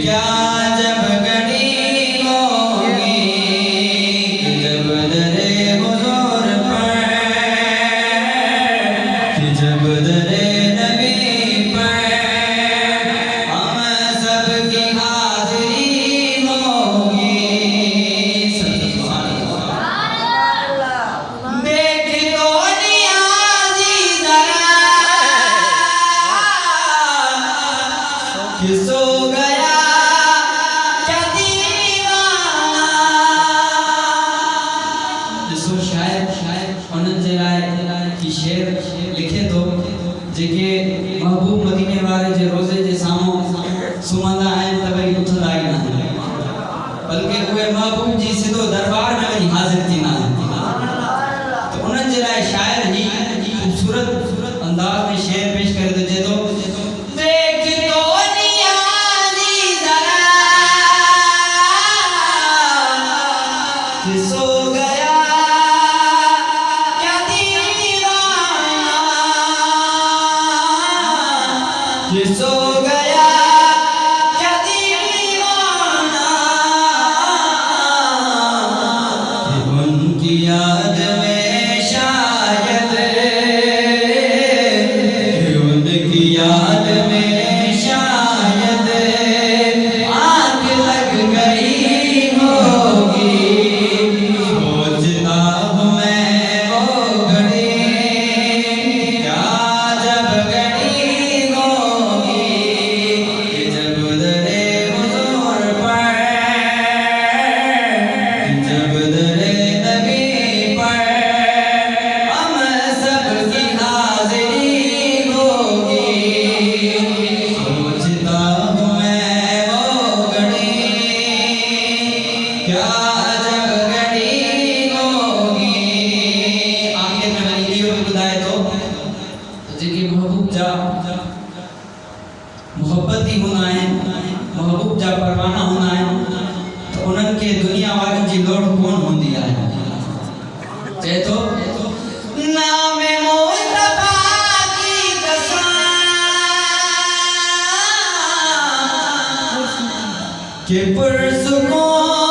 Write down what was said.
क्या जब घड़ी होगी जब दरे हुजूर पर जब दरे नबी पर हम सबकी हाज़िरी होगी। देख तो नियाज़ी ज़रा कि सो गया क्या दीवाना। ॾिसो शायर उन्हनि जे लाइ की शेर लिखे थो जेके महबूब मदीने वारे जे रोज़े जे साम्हूं सुम्हंदा आहिनि त वरी उथंदा ई न आहिनि, बल्कि उहे महबूब जी सिधो दरबार में वञी हाज़िर थींदा आहिनि। तो उन्हनि जे लाइ शायर ही ख़ूबसूरत अंदाज़ में शेर पेश करे थो, चए थो देख तो नियाज़ी ज़रा कि सो गया क्या दीवाना, कि सो गया क्या दीवाना, कि उनकी याद में शायद, कि उनकी याद में शायद आग लग गई होगी। सोचता हूँ मैं वो घड़ी क्या जब घड़ी होगी कि जब दरे हुजूर पर जब दरे नबी पर हम सबकी हाज़िरी होगी। सोचता हूँ मैं वो घड़ी क्या जब घड़ी होगी। आखिर में वरी इहो बि ॿुधाए थो त जेके महबूब जा मुहब्बती हूंदा आहिनि, महबूब जा परवाना हूंदा आहिनि, त उन्हनि खे दुनिया वारनि जी लोड़ कोन हूंदी आहे। चए थो नामे मुस्तफा की कसम के पुरसुकून